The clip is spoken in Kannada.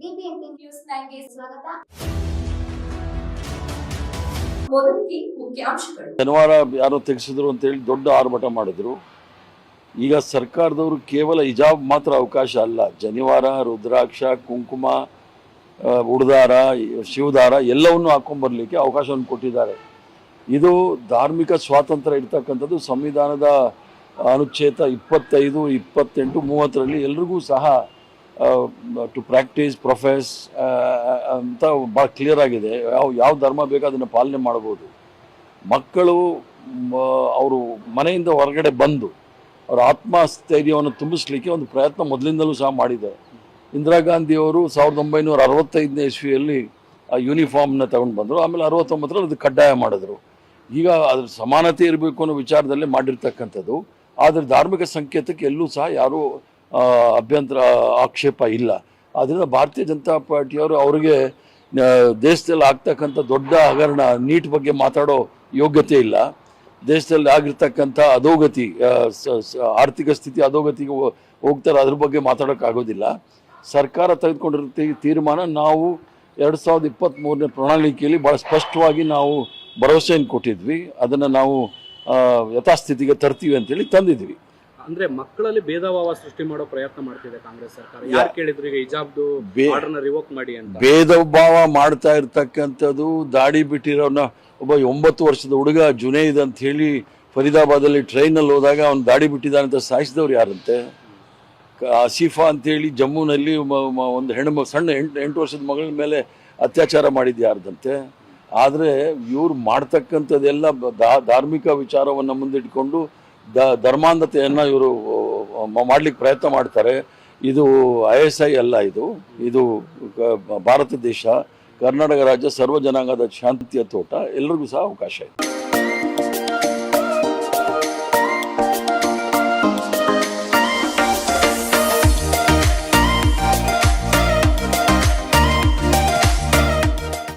ಬಿಬಿಎಂಪಿ ನ್ಯೂಸ್ 9ಗೆ ಸ್ವಾಗತ. ಮೊದಲಿಗೆ ಮುಖ್ಯಾಂಶಗಳು. ಶನಿವಾರ ಯಾರೋ ತೆಗೆಸಿದ್ರು ಅಂತ ಹೇಳಿ ದೊಡ್ಡ ಆರ್ಭಟ ಮಾಡಿದ್ರು. ಈಗ ಸರ್ಕಾರದವರು ಕೇವಲ ಹಿಜಾಬ್ ಮಾತ್ರ ಅವಕಾಶ ಅಲ್ಲ, ಜನಿವಾರ, ರುದ್ರಾಕ್ಷ, ಕುಂಕುಮ, ಉಡ್ದಾರ, ಶಿವದಾರ ಎಲ್ಲವನ್ನೂ ಹಾಕೊಂಡ್ಬರ್ಲಿಕ್ಕೆ ಅವಕಾಶವನ್ನು ಕೊಟ್ಟಿದ್ದಾರೆ. ಇದು ಧಾರ್ಮಿಕ ಸ್ವಾತಂತ್ರ್ಯ ಇರ್ತಕ್ಕಂಥದ್ದು ಸಂವಿಧಾನದ ಅನುಚ್ಛೇದ 25, 28, 30ರಲ್ಲಿ ಎಲ್ರಿಗೂ ಸಹ ಟು ಪ್ರಾಕ್ಟೀಸ್ ಪ್ರೊಫೆಸ್ ಅಂತ ಭಾಳ ಕ್ಲಿಯರ್ ಆಗಿದೆ. ಯಾವ ಧರ್ಮ ಬೇಕೋ ಅದನ್ನು ಪಾಲನೆ ಮಾಡ್ಬೋದು. ಮಕ್ಕಳು ಅವರು ಮನೆಯಿಂದ ಹೊರಗಡೆ ಬಂದು ಅವರ ಆತ್ಮಸ್ಥೈರ್ಯವನ್ನು ತುಂಬಿಸ್ಲಿಕ್ಕೆ ಒಂದು ಪ್ರಯತ್ನ ಮೊದಲಿಂದಲೂ ಸಹ ಮಾಡಿದ್ದಾರೆ. ಇಂದಿರಾ ಗಾಂಧಿಯವರು 1965ನೇ ಇಸ್ವಿಯಲ್ಲಿ ಆ ಯೂನಿಫಾರ್ಮ್ನ ತಗೊಂಡು ಬಂದರು. ಆಮೇಲೆ 69ರಲ್ಲಿ ಅದು ಕಡ್ಡಾಯ ಮಾಡಿದ್ರು. ಈಗ ಅದ್ರ ಸಮಾನತೆ ಇರಬೇಕು ಅನ್ನೋ ವಿಚಾರದಲ್ಲೇ ಮಾಡಿರ್ತಕ್ಕಂಥದ್ದು. ಆದರೆ ಧಾರ್ಮಿಕ ಸಂಕೇತಕ್ಕೆ ಎಲ್ಲೂ ಸಹ ಯಾರೂ ಅಭ್ಯಂತರ ಆಕ್ಷೇಪ ಇಲ್ಲ. ಆದ್ದರಿಂದ ಭಾರತೀಯ ಜನತಾ ಪಾರ್ಟಿಯವರು ಅವರಿಗೆ ದೇಶದಲ್ಲಿ ಆಗ್ತಕ್ಕಂಥ ದೊಡ್ಡ ಹಗರಣ ನೀಟ್ ಬಗ್ಗೆ ಮಾತಾಡೋ ಯೋಗ್ಯತೆ ಇಲ್ಲ. ದೇಶದಲ್ಲಿ ಆಗಿರ್ತಕ್ಕಂಥ ಅಧೋಗತಿ, ಆರ್ಥಿಕ ಸ್ಥಿತಿ ಅಧೋಗತಿಗೆ ಹೋಗ್ತಾರೆ, ಅದ್ರ ಬಗ್ಗೆ ಮಾತಾಡೋಕ್ಕಾಗೋದಿಲ್ಲ. ಸರ್ಕಾರ ತೆಗೆದುಕೊಂಡಿರೋ ತೀರ್ಮಾನ ನಾವು 2023ನೇ ಪ್ರಣಾಳಿಕೆಯಲ್ಲಿ ಭಾಳ ಸ್ಪಷ್ಟವಾಗಿ ನಾವು ಭರವಸೆಯನ್ನು ಕೊಟ್ಟಿದ್ವಿ. ಅದನ್ನು ನಾವು ಯಥಾಸ್ಥಿತಿಗೆ ತರ್ತೀವಿ ಅಂತೇಳಿ ತಂದಿದ್ವಿ. ಅಂದ್ರೆ ಮಕ್ಕಳಲ್ಲಿ ಭೇದ ಭಾವ ಸೃಷ್ಟಿ ಮಾಡೋ ಪ್ರಯತ್ನ ಮಾಡ್ತಿದೆ ಕಾಂಗ್ರೆಸ್ ಸರ್ಕಾರ. ಯಾರು ಕೇಳಿದ್ರು ಈಗ ಹಿಜಾಬ್ದು ಆರ್ಡರ್ನ ರಿವೋಕ್ ಮಾಡಿ ಅಂತ. ಭೇದ ಭಾವ ಮಾಡ್ತಾ ಇರ್ತಕ್ಕಂಥದ್ದು ದಾಡಿ ಬಿಟ್ಟಿರೋನ ಒಬ್ಬ 9 ವರ್ಷದ ಹುಡುಗ ಜುನೈದ್ ಅಂತ ಹೇಳಿ ಫರೀದಾಬಾದಲ್ಲಿ ಟ್ರೈನಲ್ಲಿ ಹೋದಾಗ ಅವ್ನು ದಾಡಿ ಬಿಟ್ಟಿದ್ದಾನೆ ಅಂತ ಸಾಯಿಸಿದವ್ರು ಯಾರಂತೆ? ಆಸಿಫಾ ಅಂತೇಳಿ ಜಮ್ಮುನಲ್ಲಿ ಒಂದು ಸಣ್ಣ 8 ವರ್ಷದ ಮಗಳ ಮೇಲೆ ಅತ್ಯಾಚಾರ ಮಾಡಿದ್ದು ಯಾರ್ದಂತೆ? ಆದರೆ ಇವ್ರು ಮಾಡ್ತಕ್ಕಂಥದ್ದೆಲ್ಲ ಧಾರ್ಮಿಕ ವಿಚಾರವನ್ನು ಮುಂದಿಟ್ಕೊಂಡು ಧರ್ಮಾಂಧತೆಯನ್ನು ಇವರು ಮಾಡಲಿಕ್ಕೆ ಪ್ರಯತ್ನ ಮಾಡ್ತಾರೆ. ಇದು ISI ಅಲ್ಲ, ಇದು ಭಾರತ ದೇಶ, ಕರ್ನಾಟಕ ರಾಜ್ಯ ಸರ್ವ ಜನಾಂಗದ ಶಾಂತಿಯ ತೋಟ. ಎಲ್ಲರಿಗೂ ಸಹ ಅವಕಾಶ ಇದೆ.